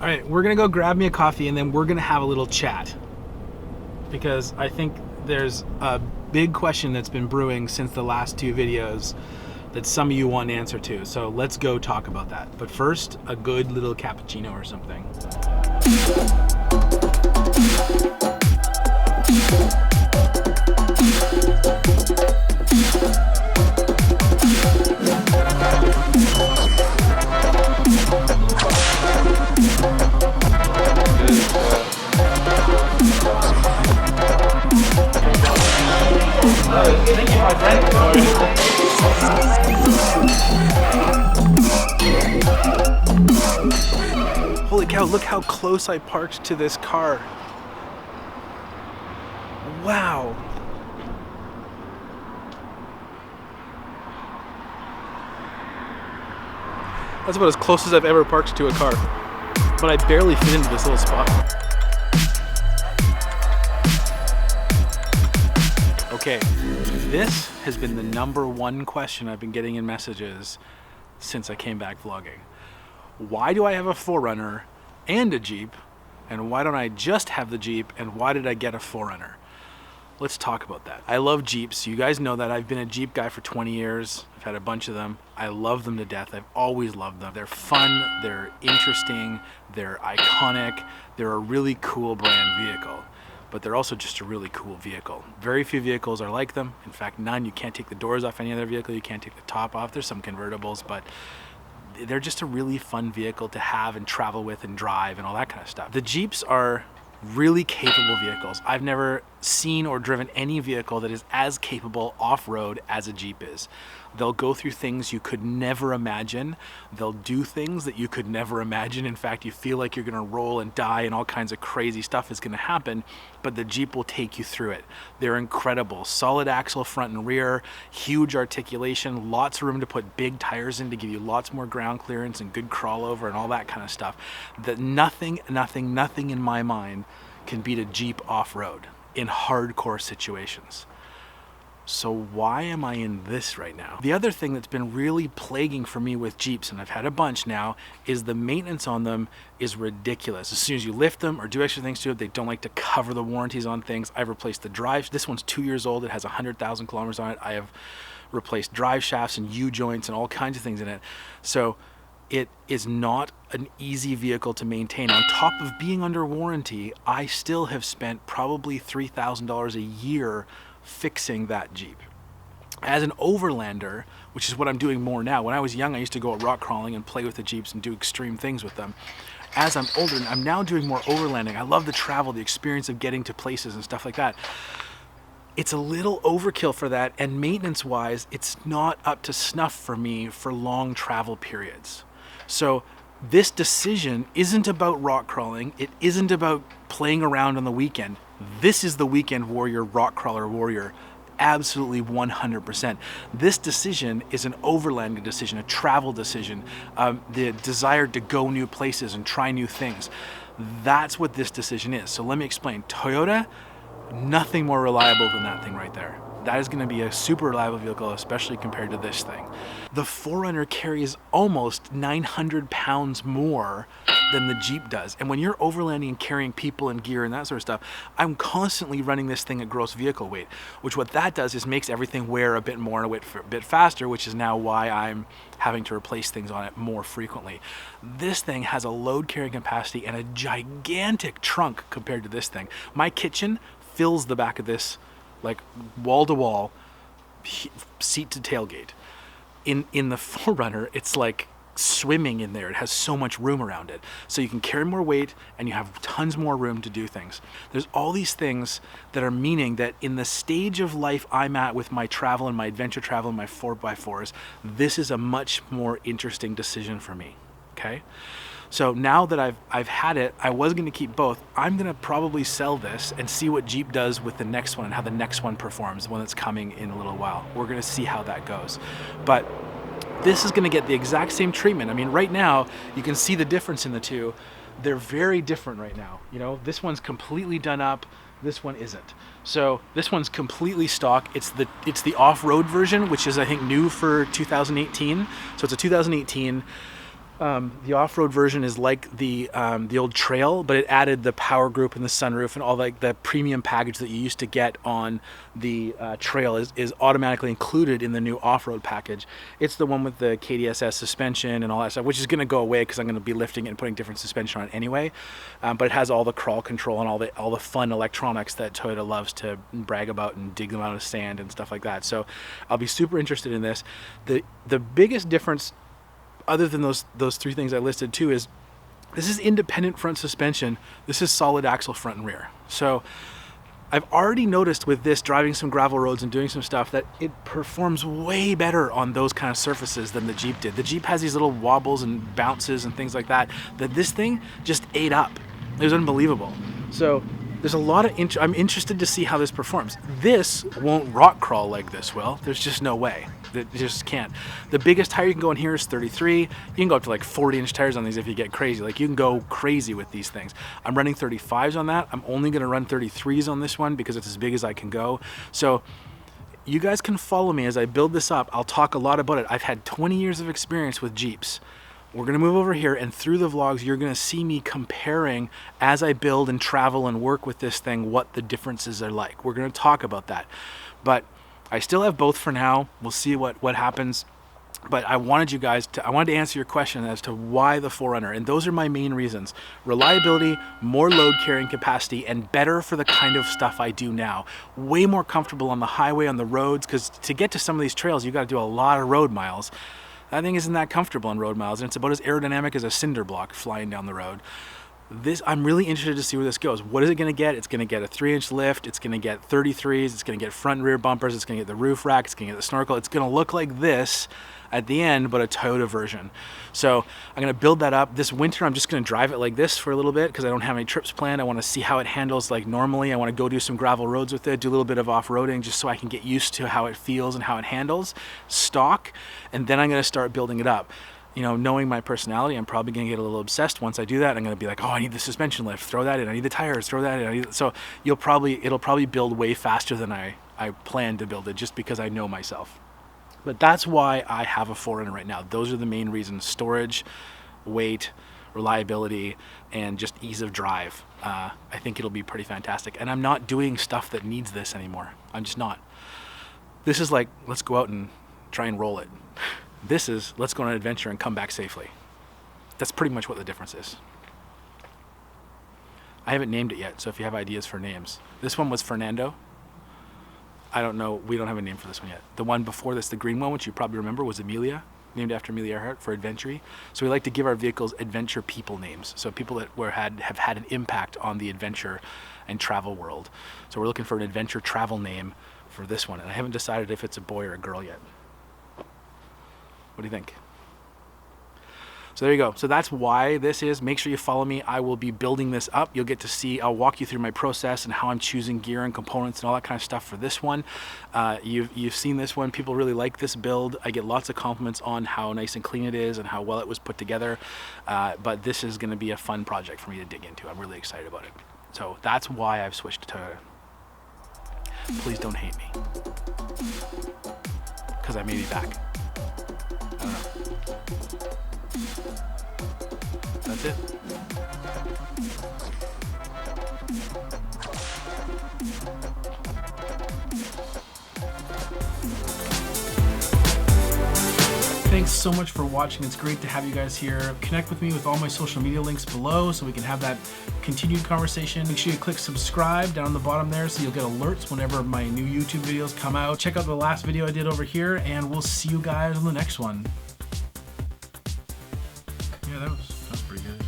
All right, we're gonna go grab me a coffee and then we're gonna have a little chat, because I think there's a big question that's been brewing since the last two videos that some of you want an answer to. So let's go talk about that. But first, a good little cappuccino or something. Thank you, my friend. Holy cow, look how close I parked to this car. Wow. That's about as close as I've ever parked to a car. But I barely fit into this little spot. Okay, this has been the #1 question I've been getting in messages since I came back vlogging. Why do I have a 4Runner and a Jeep? And why don't I just have the Jeep? And why did I get a 4Runner? Let's talk about that. I love Jeeps. You guys know that. I've been a Jeep guy for 20 years. I've had a bunch of them. I love them to death. I've always loved them. They're fun, they're interesting, they're iconic, they're a really cool brand vehicle. But they're also just a really cool vehicle. Very few vehicles are like them. In fact, none. You can't take the doors off any other vehicle. You can't take the top off. There's some convertibles, but they're just a really fun vehicle to have and travel with and drive and all that kind of stuff. The Jeeps are really capable vehicles. I've never seen or driven any vehicle that is as capable off-road as a Jeep is. They'll go through things you could never imagine. They'll do things that you could never imagine. In fact, you feel like you're gonna roll and die and all kinds of crazy stuff is gonna happen, but the Jeep will take you through it. They're incredible. Solid axle front and rear, huge articulation, lots of room to put big tires in to give you lots more ground clearance and good crawl over and all that kind of stuff. That nothing in my mind can beat a Jeep off-road in hardcore situations. So why am I in this right now? The other thing that's been really plaguing for me with Jeeps, and I've had a bunch now, is the maintenance on them is ridiculous. As soon as you lift them or do extra things to it, they don't like to cover the warranties on things. I've replaced the drive. This one's 2 years old. It has 100,000 kilometers on it. I have replaced drive shafts and U-joints and all kinds of things in it. So it is not an easy vehicle to maintain. On top of being under warranty, I still have spent probably $3,000 a year fixing that Jeep. As an overlander, which is what I'm doing more now. When I was young, I used to go out rock crawling and play with the Jeeps and do extreme things with them. As I'm older, I'm now doing more overlanding. I love the travel, the experience of getting to places and stuff like that. It's a little overkill for that, and maintenance-wise, it's not up to snuff for me for long travel periods. So this decision isn't about rock crawling. It isn't about playing around on the weekend. This is the weekend warrior, rock crawler warrior. Absolutely 100%. This decision is an overlanding decision, a travel decision, the desire to go new places and try new things. That's what this decision is. So let me explain. Toyota, nothing more reliable than that thing right there. That is going to be a super reliable vehicle, especially compared to this thing. The 4Runner carries almost 900 pounds more than the Jeep does. And when you're overlanding and carrying people and gear and that sort of stuff, I'm constantly running this thing at gross vehicle weight, which what that does is makes everything wear a bit more and a bit faster, which is now why I'm having to replace things on it more frequently. This thing has a load carrying capacity and a gigantic trunk compared to this thing. My kitchen fills the back of this, like wall to wall, seat to tailgate. In the 4Runner, it's like swimming in there. It has so much room around it. So you can carry more weight and you have tons more room to do things. There's all these things that are meaning that in the stage of life I'm at with my travel and my adventure travel and my 4x4s, this is a much more interesting decision for me, okay? So now that I've had it, I was gonna keep both. I'm gonna probably sell this and see what Jeep does with the next one and how the next one performs, the one that's coming in a little while. We're gonna see how that goes. But this is gonna get the exact same treatment. I mean, right now, you can see the difference in the two. They're very different right now. You know, this one's completely done up, this one isn't. So this one's completely stock. It's the off-road version, which is I think new for 2018. So it's a 2018 The off-road version is like the old Trail, but it added the power group and the sunroof and all like the premium package that you used to get on the Trail is automatically included in the new off-road package. It's the one with the KDSS suspension and all that stuff, which is going to go away because I'm going to be lifting it and putting different suspension on it anyway. But it has all the crawl control and all the fun electronics that Toyota loves to brag about and dig them out of sand and stuff like that. So I'll be super interested in this. The biggest difference, other than those three things I listed too, is this is independent front suspension. This is solid axle front and rear. So I've already noticed with this, driving some gravel roads and doing some stuff, that it performs way better on those kind of surfaces than the Jeep did. The Jeep has these little wobbles and bounces and things like that this thing just ate up. It was unbelievable. So there's a lot of I'm interested to see how this performs. This won't rock crawl like this will. There's just no way. It just can't. The biggest tire you can go in here is 33. You can go up to like 40-inch tires on these if you get crazy. Like, you can go crazy with these things. I'm running 35s on that. I'm only going to run 33s on this one because it's as big as I can go. So you guys can follow me as I build this up. I'll talk a lot about it. I've had 20 years of experience with Jeeps. We're going to move over here, and through the vlogs, you're going to see me comparing as I build and travel and work with this thing, what the differences are like. We're going to talk about that. But I still have both for now. We'll see what happens. But I wanted to answer your question as to why the 4Runner, and those are my main reasons. Reliability, more load carrying capacity, and better for the kind of stuff I do now. Way more comfortable on the highway, on the roads, because to get to some of these trails, you got to do a lot of road miles. That thing isn't that comfortable on road miles, and it's about as aerodynamic as a cinder block flying down the road. I'm really interested to see where this goes. What is it going to get? It's going to get a 3-inch lift. It's going to get 33s. It's going to get front and rear bumpers. It's going to get the roof rack. It's going to get the snorkel. It's going to look like this at the end, but a Toyota version. So I'm going to build that up. This winter, I'm just going to drive it like this for a little bit because I don't have any trips planned. I want to see how it handles like normally. I want to go do some gravel roads with it, do a little bit of off-roading just so I can get used to how it feels and how it handles stock. And then I'm going to start building it up. You know, knowing my personality, I'm probably going to get a little obsessed once I do that. I'm going to be like, oh, I need the suspension lift, throw that in. I need the tires, throw that in. So it'll probably build way faster than I plan to build it, just because I know myself. But that's why I have a 4Runner right now. Those are the main reasons: storage, weight, reliability, and just ease of drive. I think it'll be pretty fantastic. And I'm not doing stuff that needs this anymore. I'm just not. This is like, let's go out and try and roll it. This is, let's go on an adventure and come back safely. That's pretty much what the difference is. I haven't named it yet, so if you have ideas for names. This one was Fernando. I don't know, we don't have a name for this one yet. The one before this, the green one, which you probably remember, was Amelia, named after Amelia Earhart for Adventure. So we like to give our vehicles adventure people names, so people that have had an impact on the adventure and travel world. So we're looking for an adventure travel name for this one, and I haven't decided if it's a boy or a girl yet. What do you think? So there you go. So that's why this is. Make sure you follow me. I will be building this up. You'll get to see, I'll walk you through my process and how I'm choosing gear and components and all that kind of stuff for this one. You've seen this one. People really like this build. I get lots of compliments on how nice and clean it is and how well it was put together. But this is going to be a fun project for me to dig into. I'm really excited about it. So that's why I've switched to Toyota. Please don't hate me, because I may be back. I don't know. That's it. Thanks so much for watching. It's great to have you guys here. Connect with me with all my social media links below so we can have that continued conversation. Make sure you click subscribe down the bottom there so you'll get alerts whenever my new YouTube videos come out. Check out the last video I did over here, and we'll see you guys on the next one. Yeah, that was pretty good.